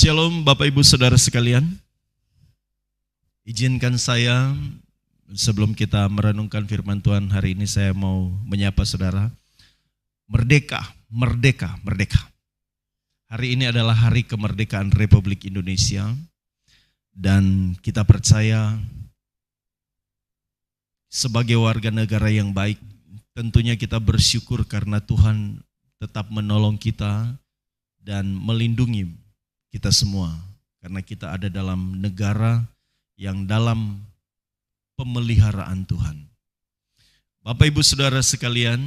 Shalom Bapak Ibu Saudara sekalian. Izinkan saya sebelum kita merenungkan firman Tuhan hari ini saya mau menyapa saudara. Merdeka, merdeka, merdeka. Hari ini adalah hari kemerdekaan Republik Indonesia dan kita percaya sebagai warga negara yang baik tentunya kita bersyukur karena Tuhan tetap menolong kita dan melindungi kita semua, karena kita ada dalam negara yang dalam pemeliharaan Tuhan. Bapak Ibu Saudara sekalian,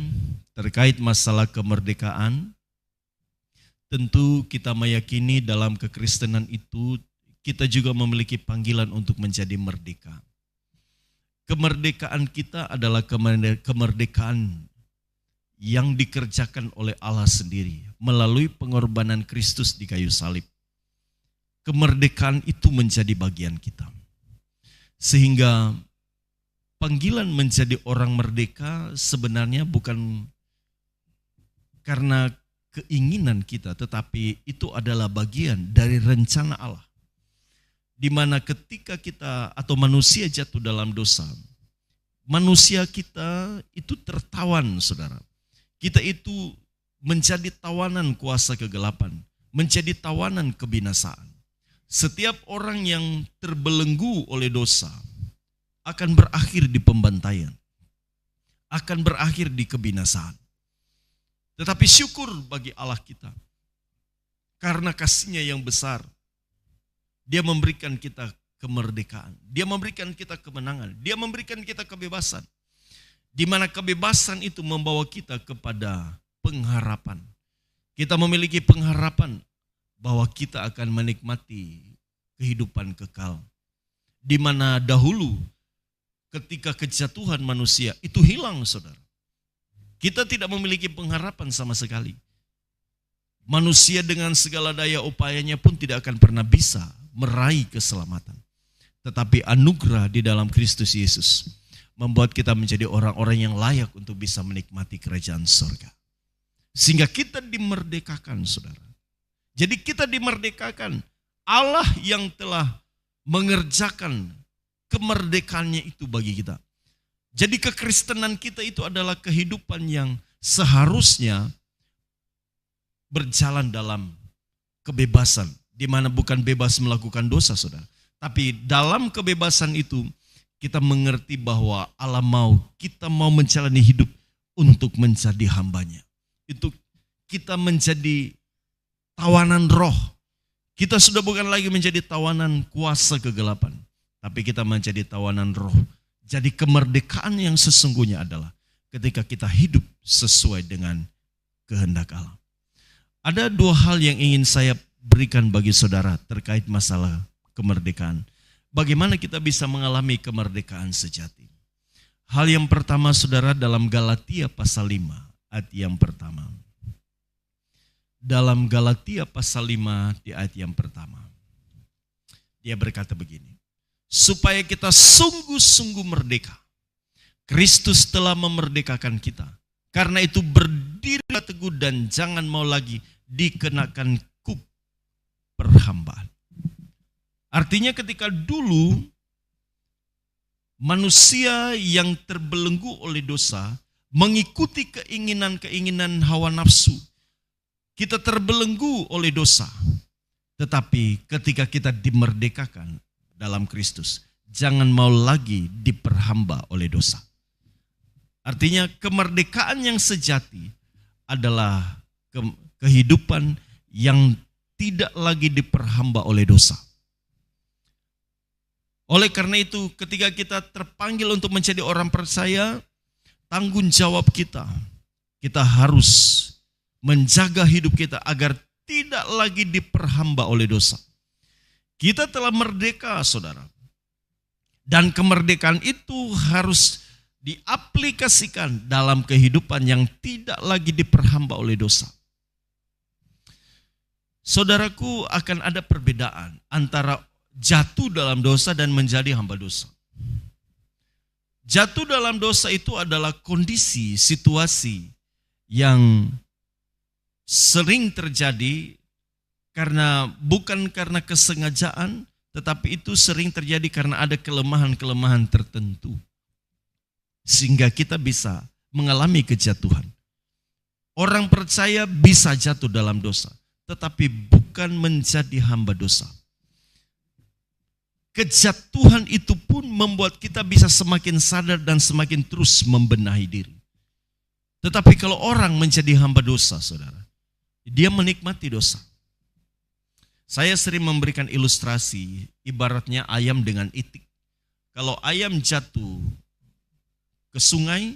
terkait masalah kemerdekaan, tentu kita meyakini dalam kekristenan itu kita juga memiliki panggilan untuk menjadi merdeka. Kemerdekaan kita adalah kemerdekaan yang dikerjakan oleh Allah sendiri melalui pengorbanan Kristus di kayu salib. Kemerdekaan itu menjadi bagian kita. Sehingga panggilan menjadi orang merdeka sebenarnya bukan karena keinginan kita, tetapi itu adalah bagian dari rencana Allah. Di mana ketika kita atau manusia jatuh dalam dosa, manusia kita itu tertawan, saudara. Kita itu menjadi tawanan kuasa kegelapan, menjadi tawanan kebinasaan. Setiap orang yang terbelenggu oleh dosa akan berakhir di pembantaian, akan berakhir di kebinasaan. Tetapi syukur bagi Allah kita, karena kasih-Nya yang besar, Dia memberikan kita kemerdekaan, Dia memberikan kita kemenangan, Dia memberikan kita kebebasan. Di mana kebebasan itu membawa kita kepada pengharapan. Kita memiliki pengharapan bahwa kita akan menikmati kehidupan kekal. Di mana dahulu ketika kejatuhan manusia itu hilang, saudara. Kita tidak memiliki pengharapan sama sekali. Manusia dengan segala daya upayanya pun tidak akan pernah bisa meraih keselamatan. Tetapi anugerah di dalam Kristus Yesus membuat kita menjadi orang-orang yang layak untuk bisa menikmati kerajaan surga. Sehingga kita dimerdekakan, saudara. Jadi kita dimerdekakan. Allah yang telah mengerjakan kemerdekaannya itu bagi kita. Jadi kekristenan kita itu adalah kehidupan yang seharusnya berjalan dalam kebebasan. Di mana bukan bebas melakukan dosa, saudara. Tapi dalam kebebasan itu kita mengerti bahwa Allah kita mau menjalani hidup untuk menjadi hamba-Nya. Itu kita menjadi tawanan roh. Kita sudah bukan lagi menjadi tawanan kuasa kegelapan, tapi kita menjadi tawanan roh. Jadi kemerdekaan yang sesungguhnya adalah ketika kita hidup sesuai dengan kehendak Allah. Ada dua hal yang ingin saya berikan bagi saudara terkait masalah kemerdekaan. Bagaimana kita bisa mengalami kemerdekaan sejati? Hal yang pertama, saudara, dalam Galatia pasal 5 ayat yang pertama. Dalam Galatia pasal 5 di ayat yang pertama. Dia berkata begini, supaya kita sungguh-sungguh merdeka. Kristus telah memerdekakan kita. Karena itu berdirilah teguh dan jangan mau lagi dikenakan kuk perhambaan. Artinya ketika dulu manusia yang terbelenggu oleh dosa mengikuti keinginan-keinginan hawa nafsu. Kita terbelenggu oleh dosa. Tetapi ketika kita dimerdekakan dalam Kristus, jangan mau lagi diperhamba oleh dosa. Artinya kemerdekaan yang sejati adalah kehidupan yang tidak lagi diperhamba oleh dosa. Oleh karena itu ketika kita terpanggil untuk menjadi orang percaya, tanggung jawab kita harus menjaga hidup kita agar tidak lagi diperhamba oleh dosa. Kita telah merdeka, saudara. Dan kemerdekaan itu harus diaplikasikan dalam kehidupan yang tidak lagi diperhamba oleh dosa. Saudaraku, akan ada perbedaan antara jatuh dalam dosa dan menjadi hamba dosa. Jatuh dalam dosa itu adalah kondisi, situasi yang sering terjadi bukan karena kesengajaan, tetapi itu sering terjadi karena ada kelemahan-kelemahan tertentu. Sehingga kita bisa mengalami kejatuhan. Orang percaya bisa jatuh dalam dosa, tetapi bukan menjadi hamba dosa. Kejatuhan itu pun membuat kita bisa semakin sadar dan semakin terus membenahi diri. Tetapi kalau orang menjadi hamba dosa, saudara, dia menikmati dosa. Saya sering memberikan ilustrasi, ibaratnya ayam dengan itik. Kalau ayam jatuh ke sungai,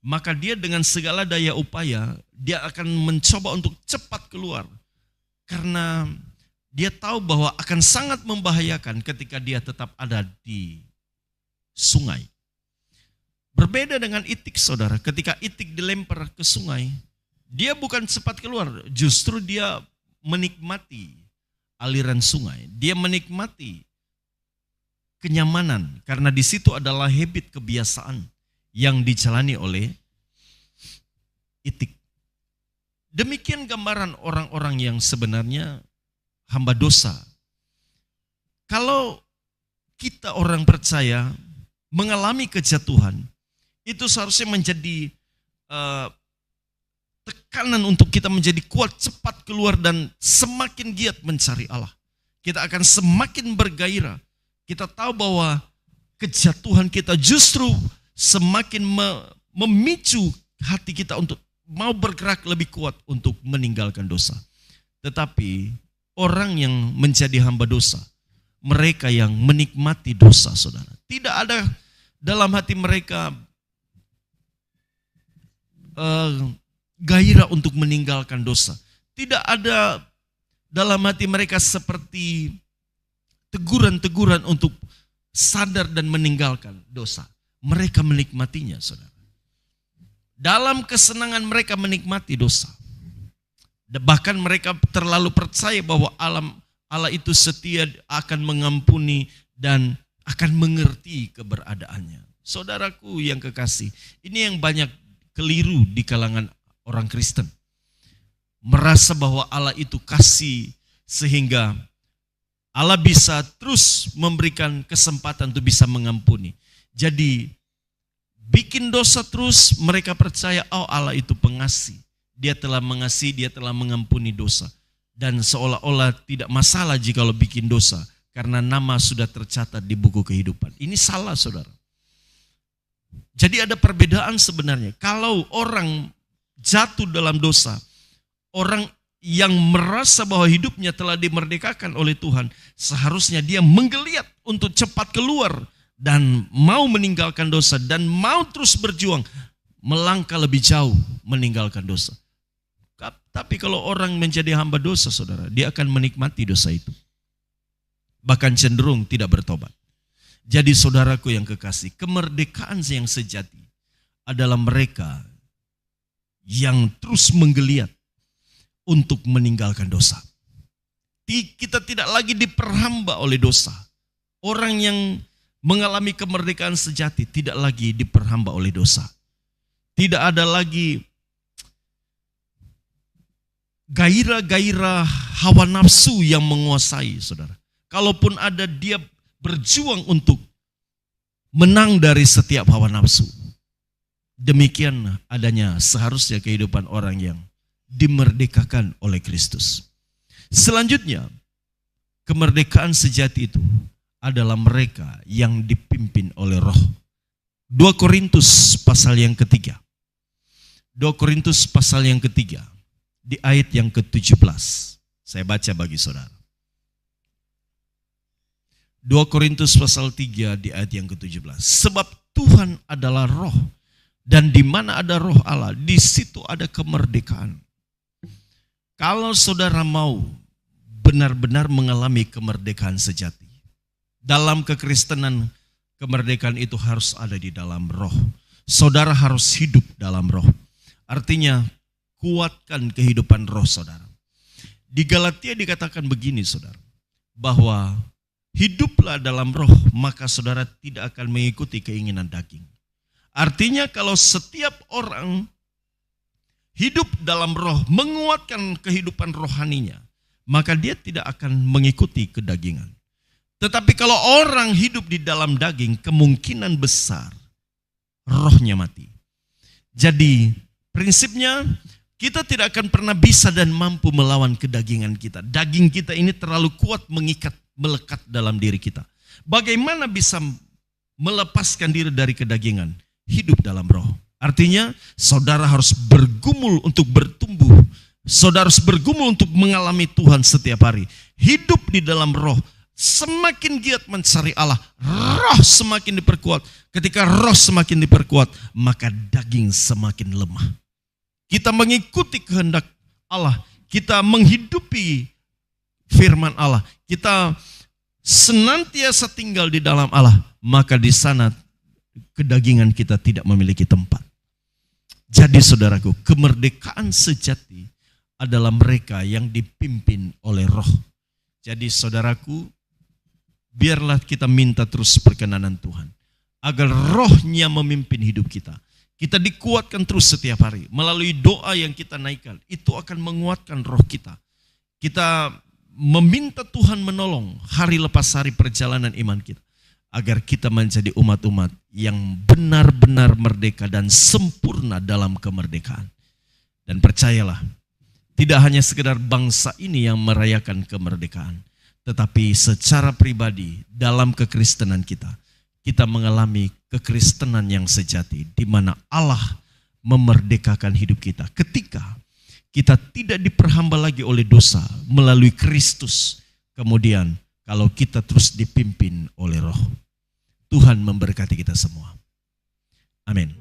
maka dia dengan segala daya upaya, dia akan mencoba untuk cepat keluar. Karena dia tahu bahwa akan sangat membahayakan ketika dia tetap ada di sungai. Berbeda dengan itik, saudara. Ketika itik dilempar ke sungai, dia bukan cepat keluar, justru dia menikmati aliran sungai. Dia menikmati kenyamanan, karena di situ adalah habit kebiasaan yang dijalani oleh itik. Demikian gambaran orang-orang yang sebenarnya hamba dosa. Kalau kita orang percaya mengalami kejatuhan, itu seharusnya menjadi tekanan untuk kita menjadi kuat, cepat keluar dan semakin giat mencari Allah. Kita akan semakin bergairah. Kita tahu bahwa kejatuhan kita justru semakin memicu hati kita untuk mau bergerak lebih kuat untuk meninggalkan dosa. Tetapi orang yang menjadi hamba dosa, mereka yang menikmati dosa, saudara. Tidak ada dalam hati mereka gairah untuk meninggalkan dosa. Tidak ada dalam hati mereka seperti teguran-teguran untuk sadar dan meninggalkan dosa. Mereka menikmatinya, saudara. Dalam kesenangan mereka menikmati dosa. Bahkan mereka terlalu percaya bahwa Allah itu setia, akan mengampuni dan akan mengerti keberadaannya. Saudaraku yang kekasih, ini yang banyak keliru di kalangan orang Kristen. Merasa bahwa Allah itu kasih sehingga Allah bisa terus memberikan kesempatan untuk bisa mengampuni. Jadi bikin dosa terus, mereka percaya Allah itu pengasih. Dia telah mengasihi, dia telah mengampuni dosa. Dan seolah-olah tidak masalah jika lo bikin dosa, karena nama sudah tercatat di buku kehidupan. Ini salah, saudara. Jadi ada perbedaan sebenarnya. Kalau orang jatuh dalam dosa, orang yang merasa bahwa hidupnya telah dimerdekakan oleh Tuhan, seharusnya dia menggeliat untuk cepat keluar dan mau meninggalkan dosa dan mau terus berjuang melangkah lebih jauh meninggalkan dosa. Tapi kalau orang menjadi hamba dosa, saudara, dia akan menikmati dosa itu, bahkan cenderung tidak bertobat. Jadi saudaraku yang kekasih, kemerdekaan yang sejati adalah mereka yang terus menggeliat untuk meninggalkan dosa. Kita tidak lagi diperhamba oleh dosa. Orang yang mengalami kemerdekaan sejati tidak lagi diperhamba oleh dosa. Tidak ada lagi gairah-gairah hawa nafsu yang menguasai, saudara. Kalaupun ada, dia berjuang untuk menang dari setiap hawa nafsu. Demikian adanya seharusnya kehidupan orang yang dimerdekakan oleh Kristus. Selanjutnya, kemerdekaan sejati itu adalah mereka yang dipimpin oleh Roh. 2 Korintus pasal yang ketiga. 2 Korintus pasal yang ketiga. Di ayat yang ke-17. Saya baca bagi saudara. 2 Korintus pasal 3 di ayat yang ke-17. Sebab Tuhan adalah roh, dan di mana ada roh Allah, di situ ada kemerdekaan. Kalau saudara mau benar-benar mengalami kemerdekaan sejati, dalam kekristenan, kemerdekaan itu harus ada di dalam roh. Saudara harus hidup dalam roh. Artinya, kuatkan kehidupan roh saudara. Di Galatia dikatakan begini, saudara, bahwa hiduplah dalam roh, maka saudara tidak akan mengikuti keinginan daging. Artinya kalau setiap orang hidup dalam roh, menguatkan kehidupan rohaninya, maka dia tidak akan mengikuti kedagingan. Tetapi kalau orang hidup di dalam daging, kemungkinan besar rohnya mati. Jadi prinsipnya kita tidak akan pernah bisa dan mampu melawan kedagingan kita. Daging kita ini terlalu kuat mengikat, melekat dalam diri kita. Bagaimana bisa melepaskan diri dari kedagingan? Hidup dalam roh. Artinya saudara harus bergumul untuk bertumbuh. Saudara harus bergumul untuk mengalami Tuhan setiap hari. Hidup di dalam roh. Semakin giat mencari Allah, roh semakin diperkuat. Ketika roh semakin diperkuat, maka daging semakin lemah. Kita mengikuti kehendak Allah. Kita menghidupi firman Allah. Kita senantiasa tinggal di dalam Allah. Maka di sana kedagingan kita tidak memiliki tempat. Jadi saudaraku, kemerdekaan sejati adalah mereka yang dipimpin oleh roh. Jadi saudaraku, biarlah kita minta terus perkenanan Tuhan. Agar rohnya memimpin hidup kita. Kita dikuatkan terus setiap hari. Melalui doa yang kita naikkan. Itu akan menguatkan roh kita. Kita meminta Tuhan menolong hari lepas hari perjalanan iman kita. Agar kita menjadi umat-umat yang benar-benar merdeka dan sempurna dalam kemerdekaan. Dan percayalah, tidak hanya sekedar bangsa ini yang merayakan kemerdekaan. Tetapi secara pribadi dalam kekristenan kita mengalami kekristenan yang sejati, di mana Allah memerdekakan hidup kita. Ketika kita tidak diperhamba lagi oleh dosa melalui Kristus, kemudian kalau kita terus dipimpin oleh roh. Tuhan memberkati kita semua. Amin.